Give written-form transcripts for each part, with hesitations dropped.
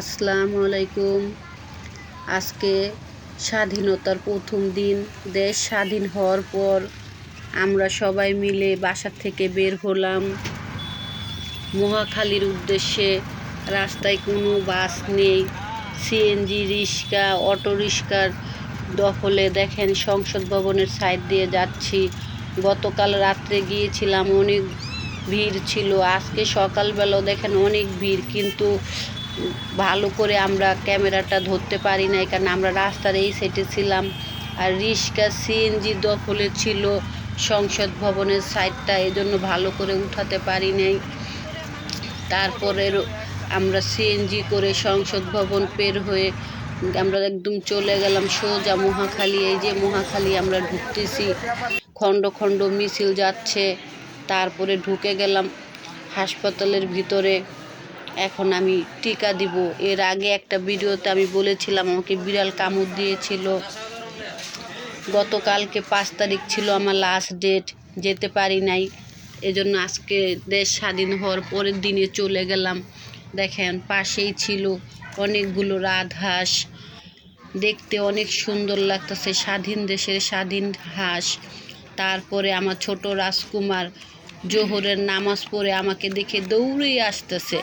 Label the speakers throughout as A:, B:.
A: আসসালামু আলাইকুম। আজকে স্বাধীনতার প্রথম দিন। দেশ স্বাধীন হওয়ার পর আমরা সবাই মিলে বাসা থেকে বের হলাম মহাখালীর উদ্দেশ্যে। রাস্তায় কোনো বাস নেই, সিএনজি রিক্সা, অটো রিক্সার দখলে দেখেন সংসদ ভবনের সাইড দিয়ে যাচ্ছি। গতকাল রাত্রে গিয়েছিলাম, অনেক ভিড় ছিল। আজকে সকালবেলাও দেখেন অনেক ভিড়, কিন্তু ভালো করে আমরা ক্যামেরাটা ধরতে পারি নাই, কারণ আমরা রাস্তার এই সাইডে ছিলাম। আর রিক্সা সিএনজি দখলে ছিল সংসদ ভবনের সাইডটা, এজন্য ভালো করে উঠাতে পারি নাই। তারপরে আমরা সিএনজি করে সংসদ ভবন পের হয়ে আমরা একদম চলে গেলাম সোজা মহাখালী। এই যে মহাখালী আমরা ঢুকতেছি, খণ্ড খণ্ড মিছিল যাচ্ছে। তারপরে ঢুকে গেলাম হাসপাতালের ভিতরে। এখন আমি টিকা দিব। এর আগে একটা ভিডিওতে আমি বলেছিলাম আমাকে বিড়াল কামড় দিয়েছিল। গতকালকে 5 তারিখ ছিল আমার লাস্ট ডেট, যেতে পারি নাই। এজন্য আজকে দেশ স্বাধীন হওয়ার পরের দিনে চলে গেলাম। দেখেন পাশেই ছিল অনেকগুলো রাজহাঁস, দেখতে অনেক সুন্দর লাগতেছে, স্বাধীন দেশের স্বাধীন হাঁস। তারপরে আমার ছোট রাজকুমার জোহরের নামাজ পড়ে আমাকে দেখে দৌড়ে আসতেছে,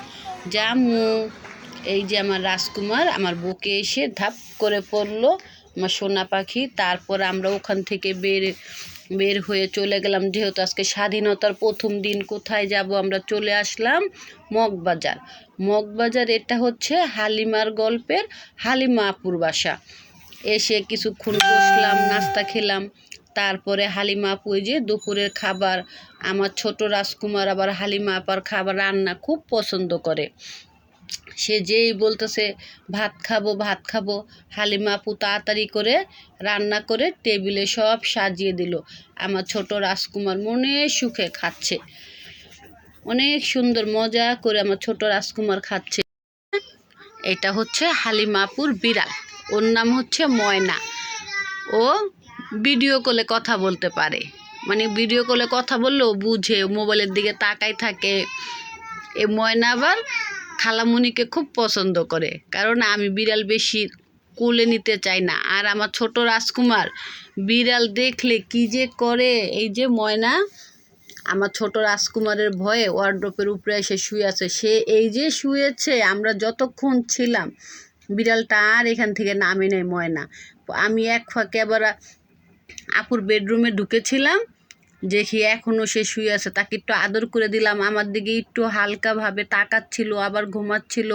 A: জামু। এই যে আমার রাজকুমার আমার বুকে এসে ধাপ করে পড়লো, আমার সোনা পাখি। তারপর আমরা ওখান থেকে বের হয়ে চলে গেলাম, যেহেতু আজকে স্বাধীনতার প্রথম দিন। কোথায় যাব? আমরা চলে আসলাম মগবাজার। মগবাজার এটা হচ্ছে হালিমার গল্পের হালিমা আপুর বাসা। এসে কিছুক্ষণ বসলাম, নাস্তা খেলাম। তারপরে হালিমা আপু যে দুপুরের খাবার, আমার ছোট রাজকুমার আবার হালিমা আপার খাবার রান্না খুব পছন্দ করে। সে যেই বলতেছে ভাত খাবো ভাত খাবো, হালিমা আপু তাড়াতাড়ি করে রান্না করে টেবিলে সব সাজিয়ে দিল। আমার ছোট রাজকুমার মনে সুখে খাচ্ছে, অনেক সুন্দর মজা করে আমার ছোট রাজকুমার খাচ্ছে। এটা হচ্ছে হালিমা আপুর বিড়াল, ওর নাম হচ্ছে ময়না। ও ভিডিও কলে কথা বলতে পারে, মানে ভিডিও কলে কথা বললেও বুঝে, মোবাইলের দিকে তাকাই থাকে। এই ময়না আবার খালামুনিকে খুব পছন্দ করে, কারণ আমি বিড়াল বেশি কোলে নিতে চাই না। আর আমার ছোট রাজকুমার বিড়াল দেখলে কি যে করে। এই যে ময়না আমার ছোট রাজকুমারের ভয়ে ওয়ার্ড্রোপের উপরে এসে শুয়ে আছে। সে এই যে শুয়েছে, আমরা যতক্ষণ ছিলাম বিড়ালটা আর এখান থেকে নামে নেই ময়না। আমি এক ফাঁকে আবার আপুর বেডরুমে ঢুকেছিলাম, দেখি এখনও সে শুয়ে আছে। তাকে একটু আদর করে দিলাম, আমার দিকে একটু হালকাভাবে তাকাচ্ছিল, আবার ঘুমাচ্ছিল।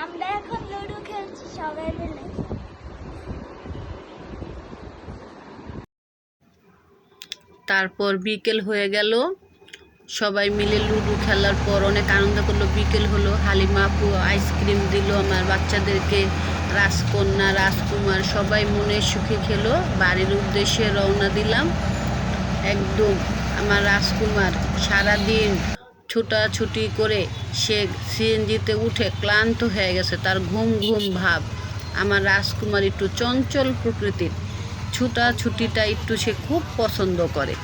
B: আমরা এখন লুডো খেলছি সবাই মিলে।
A: তারপর বিকেল হয়ে গেল, সবাই মিলে লুডো খেলার পর অনেক আনন্দ করলো। বিকেল হলো, হালিমা আপু আইসক্রিম দিল আমার বাচ্চাদেরকে। রাজকন্যা রাজকুমার সবাই মনে সুখে খেলো। বাড়ির উদ্দেশ্যে রওনা দিলাম। একদম আমার রাজকুমার সারাদিন ছুটাছুটি করে সে সিএনজিতে উঠে ক্লান্ত হয়ে গেছে, তার ঘুম ঘুম ভাব। আমার রাজকুমার একটু চঞ্চল প্রকৃতির, ছুটাছুটিটা একটু সে খুব পছন্দ করে।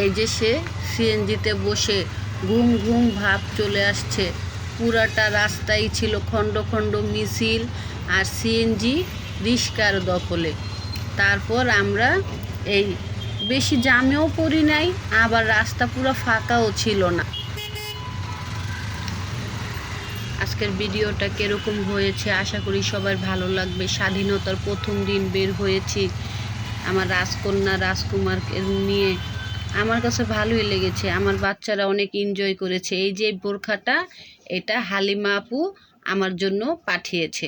A: এই যে সে সিএনজিতে বসে ঘুম ঘুম ভাব চলে আসছে। পুরাটা রাস্তায় ছিল খণ্ড খণ্ড মিছিল আর সিএনজি রিক্সার দখলে। তারপর আমরা এই বেশি জামেও পড়ি নাই, আবার রাস্তা পুরো ফাঁকাও ছিল না। আজকের ভিডিওটা কীরকম হয়েছে আশা করি সবার ভালো লাগবে। স্বাধীনতার প্রথম দিন বের হয়েছি আমার রাজকন্যা রাজকুমারকে নিয়ে, আমার কাছে ভালোই লেগেছে। আমার বাচ্চারা অনেক এনজয় করেছে। এই যে বোরখাটা, এটা হালিমা আপু আমার জন্য পাঠিয়েছে।